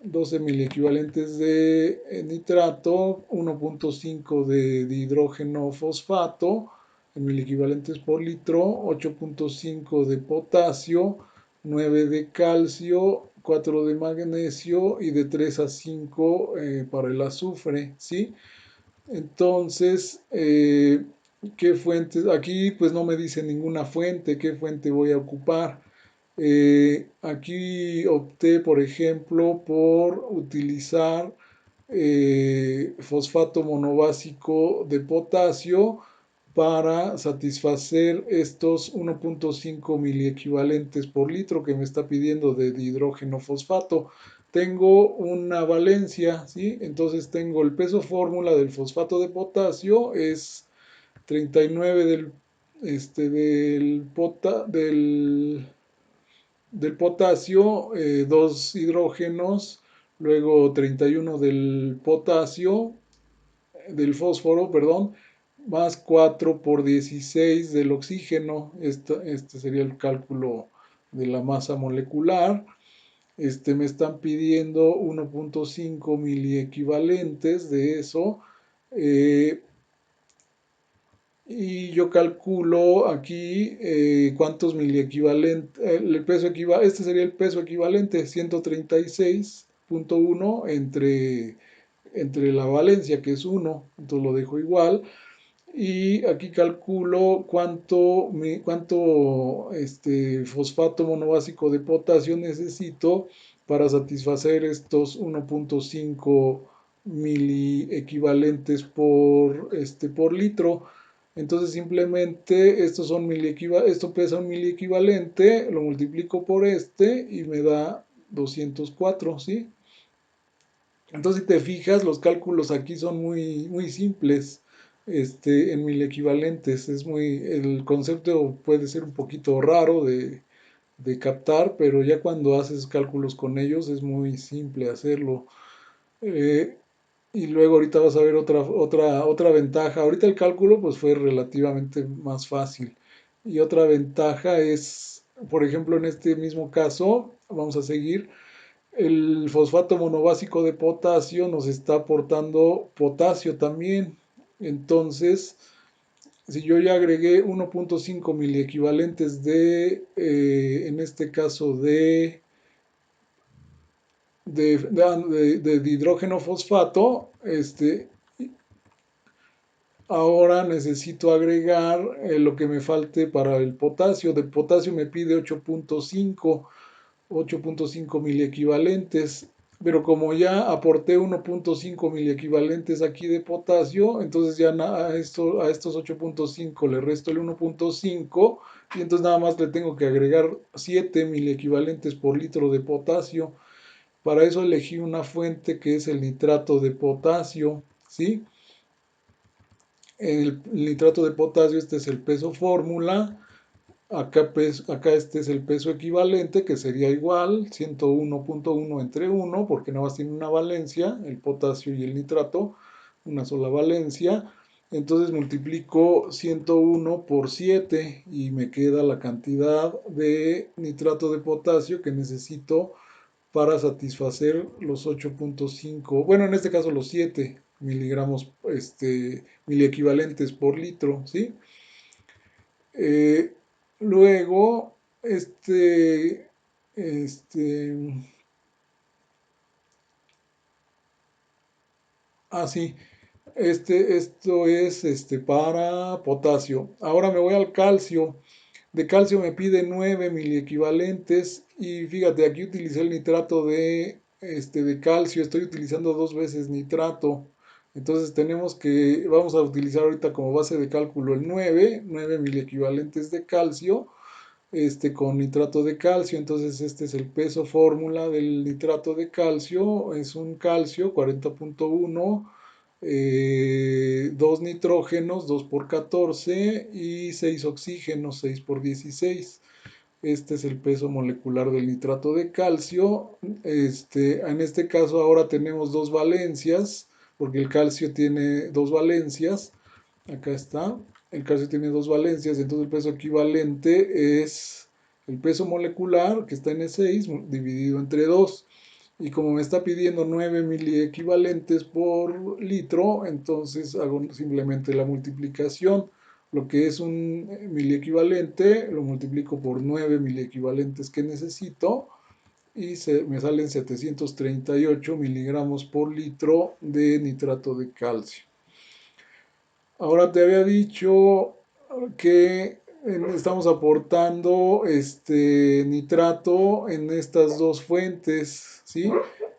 12 miliequivalentes de nitrato, 1.5 de dihidrógeno fosfato en miliequivalentes por litro, 8.5 de potasio, 9 de calcio, 4 de magnesio y de 3 a 5 para el azufre, ¿sí? Entonces, ¿qué fuentes? Aquí pues no me dice ninguna fuente, ¿qué fuente voy a ocupar? Aquí opté, por ejemplo, por utilizar fosfato monobásico de potasio para satisfacer estos 1.5 miliequivalentes por litro que me está pidiendo de dihidrógeno fosfato. Tengo una valencia, ¿sí? Entonces tengo el peso fórmula del fosfato de potasio, es 39 del potasio, 2 hidrógenos, luego 31 del potasio, del fósforo, perdón, más 4 por 16 del oxígeno. Este sería el cálculo de la masa molecular. Me están pidiendo 1.5 miliequivalentes de eso. Y yo calculo aquí cuántos miliequivalentes, el peso equivalente, este sería el peso equivalente, 136.1 entre la valencia, que es 1, entonces lo dejo igual. Y aquí calculo cuánto fosfato monobásico de potasio necesito para satisfacer estos 1.5 miliequivalentes por litro. Entonces simplemente esto pesa un miliequivalente, lo multiplico por y me da 204, ¿sí? Entonces, si te fijas, los cálculos aquí son muy, muy simples, en mil equivalentes. El concepto puede ser un poquito raro de captar, pero ya cuando haces cálculos con ellos es muy simple hacerlo. Eh, y luego ahorita vas a ver otra ventaja. Ahorita el cálculo pues fue relativamente más fácil. Y otra ventaja es por ejemplo, en este mismo caso, vamos a seguir. El fosfato monobásico de potasio nos está aportando potasio también. Entonces, si yo ya agregué 1.5 miliequivalentes en este caso de hidrógeno fosfato, ahora necesito agregar lo que me falte para el potasio. De potasio me pide 8.5 miliequivalentes, pero como ya aporté 1.5 miliequivalentes aquí de potasio, entonces ya a estos 8.5 le resto el 1.5 y entonces nada más le tengo que agregar 7 miliequivalentes por litro de potasio. Para eso elegí una fuente que es el nitrato de potasio, ¿sí? El nitrato de potasio, este es el peso fórmula. Acá este es el peso equivalente, que sería igual, 101.1 entre 1, porque nada más tiene una valencia, el potasio y el nitrato, una sola valencia. Entonces multiplico 101 por 7 y me queda la cantidad de nitrato de potasio que necesito para satisfacer los 8.5, bueno, en este caso los 7 miligramos, miliequivalentes por litro, ¿sí? Eh, luego, este, sí, esto es para potasio. Ahora me voy al calcio. De calcio me pide 9 miliequivalentes y fíjate, aquí utilicé el nitrato de calcio, estoy utilizando dos veces nitrato. Entonces vamos a utilizar ahorita como base de cálculo el 9 miliequivalentes de calcio con nitrato de calcio. Entonces este es el peso fórmula del nitrato de calcio. Es un calcio 40.1, 2 nitrógenos 2 por 14 y 6 oxígenos 6 por 16. Este es el peso molecular del nitrato de calcio. En este caso ahora tenemos dos valencias, porque el calcio tiene dos valencias. Acá está. El calcio tiene dos valencias, entonces el peso equivalente es el peso molecular, que está en E6, dividido entre 2. Y como me está pidiendo 9 miliequivalentes por litro, entonces hago simplemente la multiplicación. Lo que es un miliequivalente lo multiplico por 9 miliequivalentes que necesito y me salen 738 miligramos por litro de nitrato de calcio. Ahora te había dicho que estamos aportando nitrato en estas dos fuentes, ¿sí?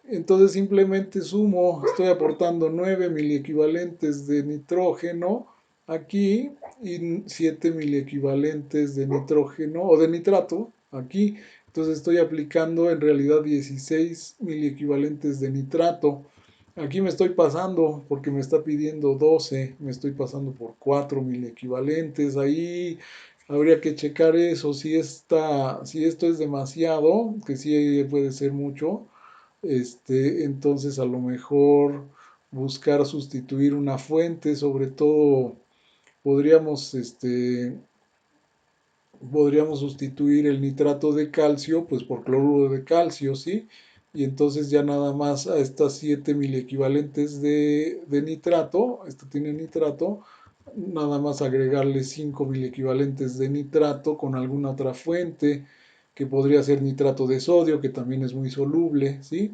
Entonces simplemente sumo, estoy aportando 9 miliequivalentes de nitrógeno aquí y 7 miliequivalentes de nitrógeno o de nitrato aquí. Entonces estoy aplicando en realidad 16 miliequivalentes de nitrato. Aquí me estoy pasando porque me está pidiendo 12, me estoy pasando por 4 mil equivalentes. Ahí habría que checar eso, si esto es demasiado, que sí puede ser mucho, entonces a lo mejor buscar sustituir una fuente, sobre todo podríamos, podríamos sustituir el nitrato de calcio pues por cloruro de calcio, ¿sí? Y entonces ya nada más a estas 7 mil equivalentes de nitrato, esto tiene nitrato, nada más agregarle 5 mil equivalentes de nitrato con alguna otra fuente, que podría ser nitrato de sodio, que también es muy soluble, ¿sí?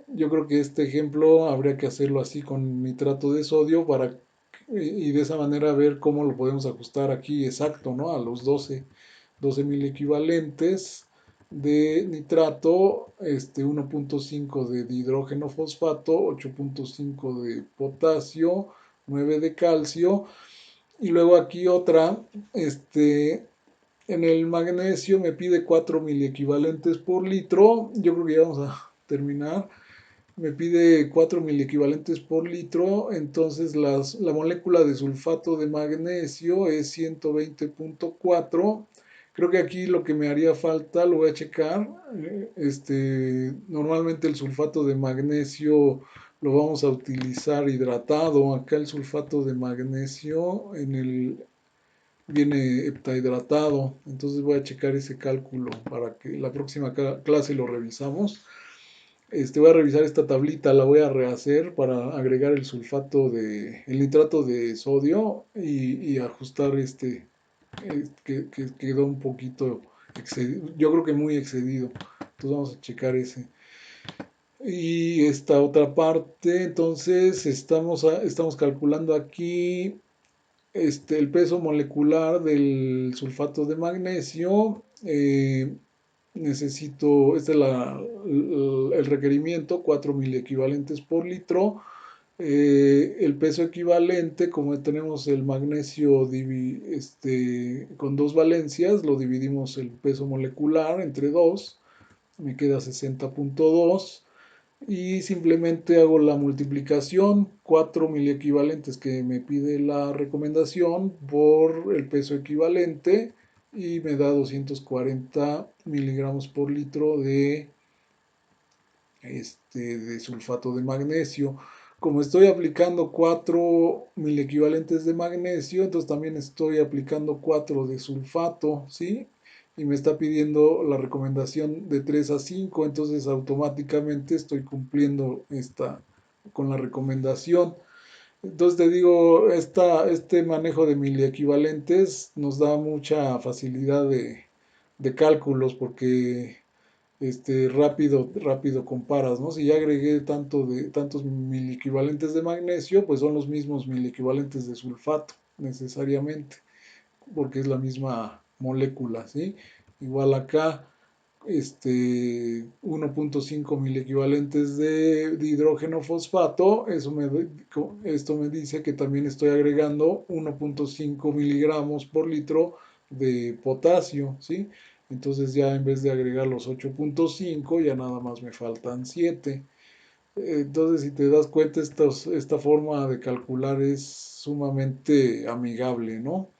Yo creo que este ejemplo habría que hacerlo así con nitrato de sodio y de esa manera ver cómo lo podemos ajustar aquí exacto, ¿no? A los 12 mil equivalentes de nitrato, 1.5 de hidrógeno fosfato, 8.5 de potasio, 9 de calcio y luego aquí otra, en el magnesio me pide 4 mil equivalentes por litro, yo creo que ya vamos a terminar, me pide 4 mil equivalentes por litro, entonces la molécula de sulfato de magnesio es 120.4. Creo que aquí lo que me haría falta, lo voy a checar, normalmente el sulfato de magnesio lo vamos a utilizar hidratado, acá el sulfato de magnesio viene heptahidratado. Entonces voy a checar ese cálculo para que la próxima clase lo revisamos. Voy a revisar esta tablita, la voy a rehacer para agregar el nitrato de sodio y ajustar que quedó un poquito excedido, yo creo que muy excedido. Entonces vamos a checar ese. Y esta otra parte, entonces estamos calculando aquí el peso molecular del sulfato de magnesio. Necesito, este es el requerimiento, 4 miliequivalentes por litro. El peso equivalente, como tenemos el magnesio con dos valencias, lo dividimos el peso molecular entre dos, me queda 60,2 y simplemente hago la multiplicación, 4 miliequivalentes que me pide la recomendación por el peso equivalente y me da 240 miligramos por litro de sulfato de magnesio. Como estoy aplicando 4 miliequivalentes de magnesio, entonces también estoy aplicando 4 de sulfato, ¿sí? Y me está pidiendo la recomendación de 3 a 5, entonces automáticamente estoy cumpliendo con la recomendación. Entonces te digo, este manejo de miliequivalentes nos da mucha facilidad de cálculos porque rápido comparas, ¿no? Si ya agregué tantos miliequivalentes de magnesio, pues son los mismos miliequivalentes de sulfato, necesariamente, porque es la misma molécula, ¿sí? Igual acá, 1,5 miliequivalentes de hidrógeno fosfato, esto me dice que también estoy agregando 1,5 miligramos por litro de potasio, ¿sí? Entonces ya en vez de agregar los 8,5 ya nada más me faltan 7. Entonces, si te das cuenta, esta forma de calcular es sumamente amigable, ¿no?